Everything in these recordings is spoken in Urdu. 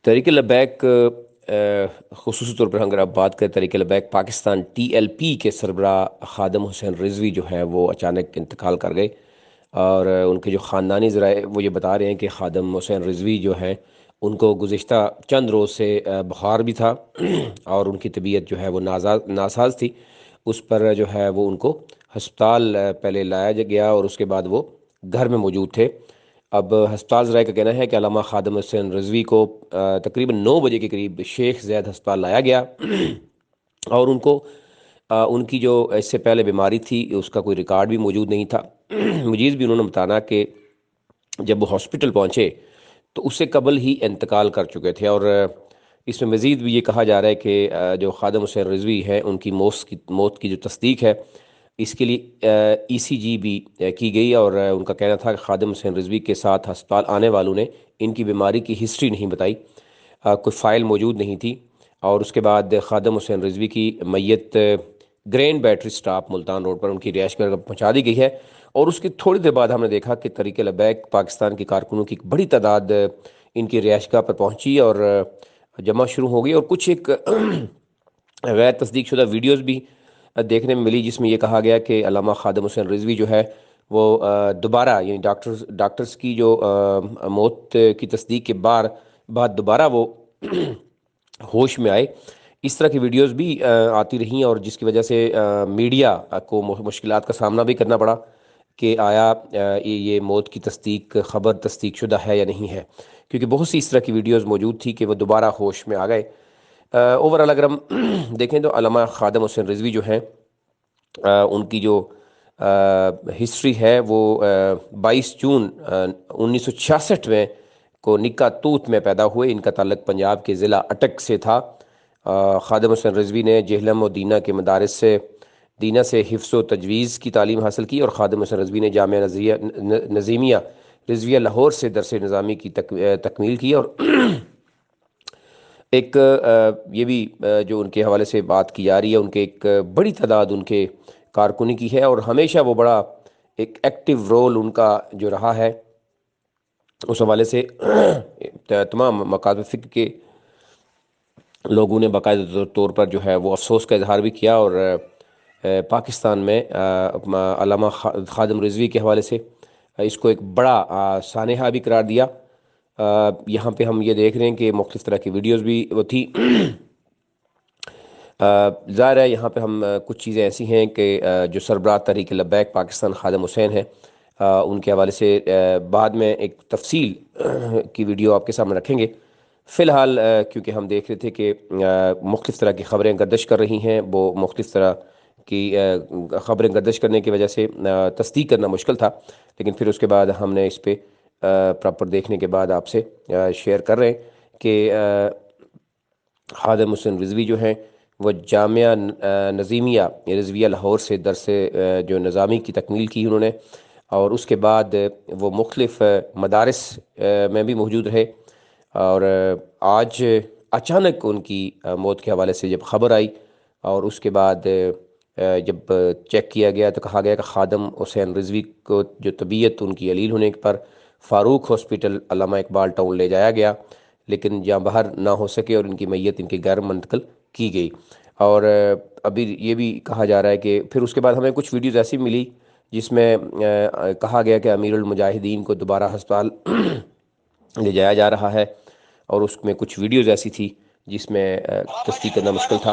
تحریک لبیک خصوصی طور پر اگر آپ بات کریں تحریک لبیک پاکستان TLP کے سربراہ خادم حسین رضوی جو ہیں وہ اچانک انتقال کر گئے، اور ان کے جو خاندانی ذرائع وہ یہ بتا رہے ہیں کہ خادم حسین رضوی جو ہیں ان کو گزشتہ چند روز سے بخار بھی تھا اور ان کی طبیعت جو ہے وہ ناساز تھی۔ اس پر جو ہے وہ ان کو ہسپتال پہلے لایا گیا اور اس کے بعد وہ گھر میں موجود تھے۔ اب ہسپتال ذرائع کا کہنا ہے کہ علامہ خادم حسین رضوی کو تقریباً 9 بجے کے قریب شیخ زید ہسپتال لایا گیا اور ان کو ان کی جو اس سے پہلے بیماری تھی اس کا کوئی ریکارڈ بھی موجود نہیں تھا۔ مزید بھی انہوں نے بتانا کہ جب وہ ہاسپٹل پہنچے تو اس سے قبل ہی انتقال کر چکے تھے، اور اس میں مزید بھی یہ کہا جا رہا ہے کہ جو خادم حسین رضوی ہے ان کی موت کی جو تصدیق ہے اس کے لیے ECG بھی کی گئی، اور ان کا کہنا تھا کہ خادم حسین رضوی کے ساتھ ہسپتال آنے والوں نے ان کی بیماری کی ہسٹری نہیں بتائی، کوئی فائل موجود نہیں تھی، اور اس کے بعد خادم حسین رضوی کی میت green battery stop Multan road پر ان کی رہائش گاہ پہنچا دی گئی ہے۔ اور اس کی تھوڑی دیر بعد ہم نے دیکھا کہ تحریک لبیک پاکستان کے کارکنوں کی ایک بڑی تعداد ان کی رہائش گاہ پر پہنچی اور جمع شروع ہو گئی، اور کچھ ایک غیر تصدیق شدہ ویڈیوز بھی دیکھنے میں ملی جس میں یہ کہا گیا کہ علامہ خادم حسین رضوی جو ہے وہ دوبارہ یعنی ڈاکٹرز کی جو موت کی تصدیق کے بعد دوبارہ وہ ہوش میں آئے۔ اس طرح کی ویڈیوز بھی آتی رہیں، اور جس کی وجہ سے میڈیا کو مشکلات کا سامنا بھی کرنا پڑا کہ آیا یہ موت کی خبر تصدیق شدہ ہے یا نہیں ہے، کیونکہ بہت سی اس طرح کی ویڈیوز موجود تھی کہ وہ دوبارہ ہوش میں آ گئے۔ اوورال اگر ہم دیکھیں تو علامہ خادم حسین رضوی جو ہیں ان کی جو ہسٹری ہے وہ 22 جون 1966 میں کو نکا توت میں پیدا ہوئے۔ ان کا تعلق پنجاب کے ضلع اٹک سے تھا۔ خادم حسین رضوی نے جہلم و دینا کے مدارس سے دینا سے حفظ و تجویز کی تعلیم حاصل کی، اور خادم حسین رضوی نے جامعہ نظیمیہ رضویہ لاہور سے درس نظامی کی تکمیل کی، اور ایک یہ بھی جو ان کے حوالے سے بات کی جا رہی ہے ان کے ایک بڑی تعداد ان کے کارکنی کی ہے، اور ہمیشہ وہ بڑا ایک ایکٹیو رول ان کا جو رہا ہے اس حوالے سے تمام مکاتب فکر کے لوگوں نے باقاعدہ طور پر جو ہے وہ افسوس کا اظہار بھی کیا، اور پاکستان میں علامہ خادم رضوی کے حوالے سے اس کو ایک بڑا سانحہ بھی قرار دیا۔ یہاں پہ ہم یہ دیکھ رہے ہیں کہ مختلف طرح کی ویڈیوز بھی وہ تھی۔ ظاہر ہے یہاں پہ ہم کچھ چیزیں ایسی ہیں کہ جو سربراہ تحریک لبیک پاکستان خادم حسین ہیں ان کے حوالے سے بعد میں ایک تفصیل کی ویڈیو آپ کے سامنے رکھیں گے۔ فی الحال کیونکہ ہم دیکھ رہے تھے کہ مختلف طرح کی خبریں گردش کر رہی ہیں، وہ مختلف طرح کی خبریں گردش کرنے کی وجہ سے تصدیق کرنا مشکل تھا، لیکن پھر اس کے بعد ہم نے اس پہ پراپر دیکھنے کے بعد آپ سے شیئر کر رہے ہیں کہ خادم حسین رضوی جو ہیں وہ جامعہ نظیمیہ رضویہ لاہور سے درس جو نظامی کی تکمیل کی انہوں نے، اور اس کے بعد وہ مختلف مدارس میں بھی موجود رہے، اور آج اچانک ان کی موت کے حوالے سے جب خبر آئی اور اس کے بعد جب چیک کیا گیا تو کہا گیا کہ خادم حسین رضوی کو جو طبیعت ان کی علیل ہونے پر فاروق ہاسپٹل علامہ اقبال ٹاؤن لے جایا گیا، لیکن جہاں باہر نہ ہو سکے اور ان کی میت ان کے گھر منتقل کی گئی۔ اور ابھی یہ بھی کہا جا رہا ہے کہ پھر اس کے بعد ہمیں کچھ ویڈیوز ایسی ملی جس میں کہا گیا کہ امیر المجاہدین کو دوبارہ ہسپتال لے جایا جا رہا ہے، اور اس میں کچھ ویڈیوز ایسی تھی جس میں تصدیق کرنا مشکل تھا۔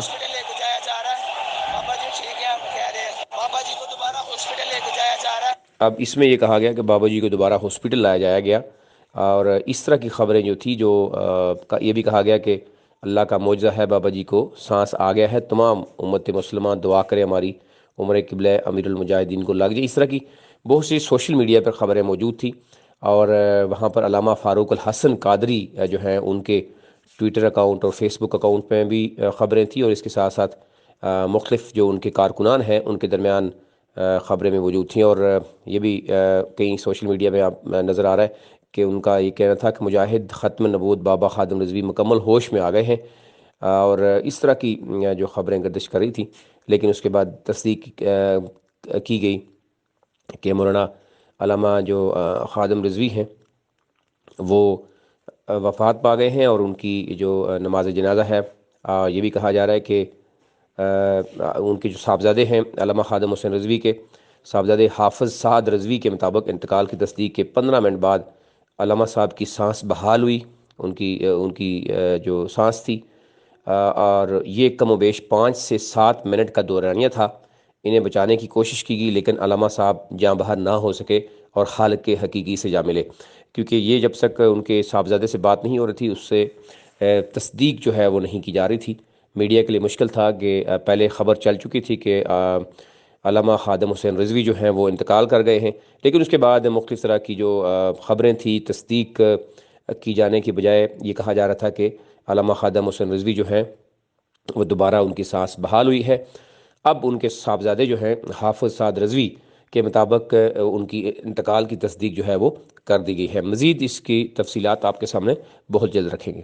اب اس میں یہ کہا گیا کہ بابا جی کو دوبارہ ہاسپٹل لایا جایا گیا، اور اس طرح کی خبریں جو تھی جو یہ بھی کہا گیا کہ اللہ کا معجزہ ہے، بابا جی کو سانس آ گیا ہے، تمام امت مسلمہ دعا کرے ہماری عمر قبلہ امیر المجاہدین کو لگ جائے۔ اس طرح کی بہت سی سوشل میڈیا پر خبریں موجود تھیں، اور وہاں پر علامہ فاروق الحسن قادری جو ہیں ان کے ٹویٹر اکاؤنٹ اور فیس بک اکاؤنٹ میں بھی خبریں تھیں، اور اس کے ساتھ ساتھ مختلف جو ان کے کارکنان ہیں ان کے درمیان خبریں میں موجود تھیں، اور یہ بھی کئی سوشل میڈیا میں آپ نظر آ رہا ہے کہ ان کا یہ کہنا تھا کہ مجاہد ختم نبوت بابا خادم رضوی مکمل ہوش میں آ گئے ہیں، اور اس طرح کی جو خبریں گردش کر رہی تھیں، لیکن اس کے بعد تصدیق کی گئی کہ مولانا علامہ جو خادم رضوی ہیں وہ وفات پا گئے ہیں، اور ان کی جو نماز جنازہ ہے، یہ بھی کہا جا رہا ہے کہ ان کے جو صاحبزادے ہیں علامہ خادم حسین رضوی کے صاحبزادے حافظ سعد رضوی کے مطابق انتقال کی تصدیق کے 15 منٹ بعد علامہ صاحب کی سانس بحال ہوئی، ان کی جو سانس تھی، اور یہ کم و بیش 5 سے 7 منٹ کا دورانیہ تھا۔ انہیں بچانے کی کوشش کی گئی، لیکن علامہ صاحب جاں بحر نہ ہو سکے اور خالق کے حقیقی سے جا ملے، کیونکہ یہ جب تک ان کے صاحبزادے سے بات نہیں ہو رہی تھی، اس سے تصدیق جو ہے وہ نہیں کی جا رہی تھی۔ میڈیا کے لیے مشکل تھا کہ پہلے خبر چل چکی تھی کہ علامہ خادم حسین رضوی جو ہیں وہ انتقال کر گئے ہیں، لیکن اس کے بعد مختلف طرح کی جو خبریں تھیں، تصدیق کی جانے کی بجائے یہ کہا جا رہا تھا کہ علامہ خادم حسین رضوی جو ہیں وہ دوبارہ ان کی سانس بحال ہوئی ہے۔ اب ان کے صاحبزادے جو ہیں حافظ سعد رضوی کے مطابق ان کی انتقال کی تصدیق جو ہے وہ کر دی گئی ہے۔ مزید اس کی تفصیلات آپ کے سامنے بہت جلد رکھیں گے۔